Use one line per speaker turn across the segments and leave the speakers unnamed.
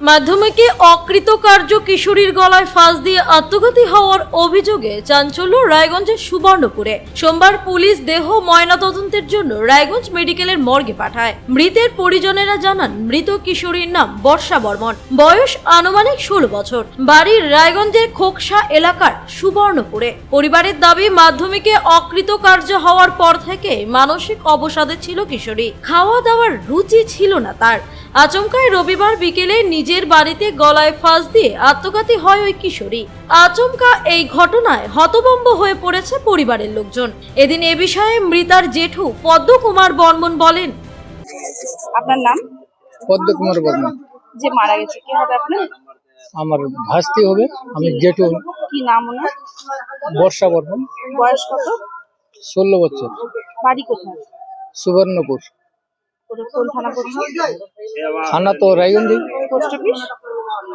মাধ্যমিকে অকৃতকার্য কিশোরীর গলায় ফাঁস দিয়ে আত্মঘাতী হওয়ার অভিযোগে চাঞ্চল্য রায়গঞ্জের সুবর্ণপুরে। সোমবার পুলিশ দেহ ময়নাতদন্তের জন্য রায়গঞ্জ মেডিকেলের মর্গে পাঠায়। মৃতের পরিজনেরা জানান, মৃত কিশোরীর নাম বর্ষা বর্মন, বয়স আনুমানিক 16 বছর, বাড়ি রায়গঞ্জের খোকসা এলাকার সুবর্ণপুরে। পরিবারের দাবি, মাধ্যমিকে অকৃতকার্য হওয়ার পর থেকে মানসিক অবসাদে ছিল কিশোরী। খাওয়া দাওয়ার রুচি ছিল না তার। আচমকায় রবিবার বিকেলে নিজের বাড়িতে গলায় ফাঁস দিয়ে আত্মঘাতী হয় ওই কিশোরী। আচমকা এই ঘটনায় হতভম্ব হয়ে পড়েছে পরিবারের লোকজন। এদিন এ বিষয়ে মৃতার জেঠু পদ্মকুমার বর্মন বলেন,
আপনার নাম?
পদ্মকুমার বর্মন।
যে মারা গেছে কে হবে আপনার?
আমার ভাস্তি হবে, আমি জেঠু।
কি নাম ওনার?
বর্ষা বর্মন।
বয়স কত?
16 বছর।
বাড়ি কোথায়?
সুবর্ণপুর।
কোন থানা পড়ছে?
থানা তো রায়গঞ্জ।
Post office?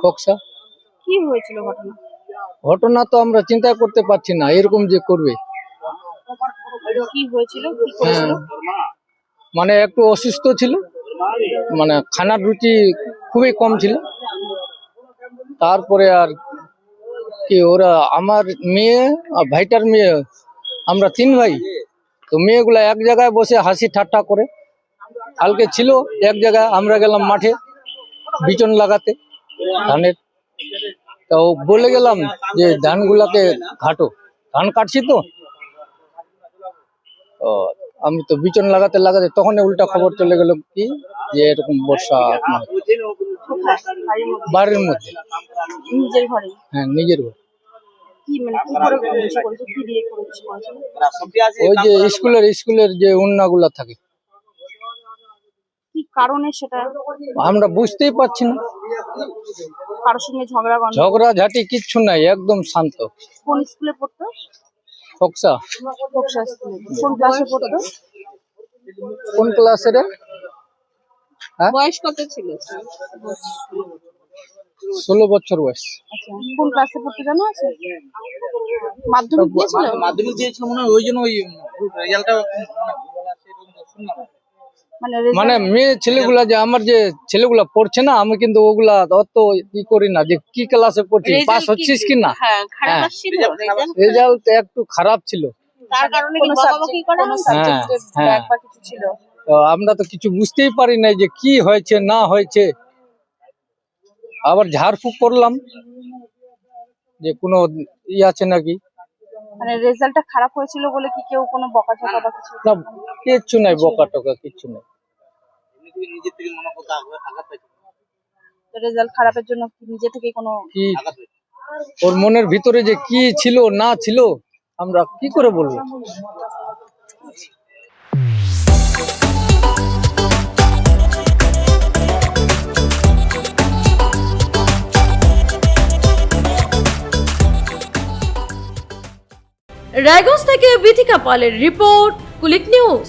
খোকসা।
কি হয়েছিল ঘটনা?
ঘটনা তো আমরা চিন্তা করতে পারছি না, এরকম যে করবে।
কি হয়েছিল, কি করেছিল?
মানে একটু অসুস্থ ছিল, মানে খানার রুচি খুবই কম ছিল। তারপরে আর কি, ওরা আমার মেয়ে আর ভাইটার মেয়ে, আমরা 3 ভাই, তো মেয়েগুলা এক জায়গায় বসে হাসি ঠাট্টা করে। কালকে ছিল এক জায়গায়, আমরা গেলাম মাঠে বিচন লাগাতে ধানের। তো বলে গেলাম যে ধানগুলাকে ঘাটো, ধান কাটছি তো আমি তো বিচন লাগাতে লাগাতে তখন উল্টা খবর চলে গেল কি যে এরকম বর্ষা বাড়ির মধ্যে।
নিজের ঘরে?
হ্যাঁ, নিজের ঘর।
কি মানে কি করে করেছে, কি দিয়ে করেছে?
ওই যে স্কুলের যে উন্নাগুলা থাকে।
কি কারণে সেটা
আমরা বুঝতেই পারছি না।
কারোর সঙ্গে
ঝগড়াঝাটি কিচ্ছু নাই, একদম শান্ত।
কোন স্কুলে পড়তো?
খোকসা।
খোকসা স্কুলে। কোন ক্লাসে পড়তো?
কোন ক্লাসে রে? হ্যাঁ,
বয়স কত ছিল?
16 বছর বয়স।
আচ্ছা, কোন ক্লাসে পড়তো জানো আছে? মাধ্যমিক দিয়েছিল
মনে হয়, ওই জন্য ওই রেজাল্টটা
মানে মেয়ে ছেলেগুলা, যে আমার যে ছেলেগুলা পড়ছে না, আমি কিন্তু ওগুলা অত ই করি না যে কি ক্লাসে পড়ছি, পাস হচ্ছিস কি না।
খারাপ আসছিল
রেজাল্ট একটু খারাপ ছিল।
তার কারণে কি বকাবকি করে না? সাবজেক্টে ব্যাক বা কিছু ছিল?
তো আমরা তো কিছু বুঝতেই পারি না যে কি হয়েছে না হয়েছে। আবার ঝাড়ফুঁক করলাম যে কোনো ই আছে নাকি।
মানে রেজাল্টটা খারাপ হয়েছিল বলে কি কেউ কোনো বকাঝকা বা কিছু?
না, কিচ্ছু নাই, বকা টকা কিচ্ছু নাই।
নিজের থেকে মনে করতে আঘাত পাইছে।
রেজাল্ট খারাপের জন্য কি নিজে থেকে কোনো
কি ওর মনের ভিতরে যে কি ছিল না ছিল আমরা কি করে বলবো।
রায়গঞ্জ থেকে বিথিকা পালের রিপোর্ট, কুলিক নিউজ।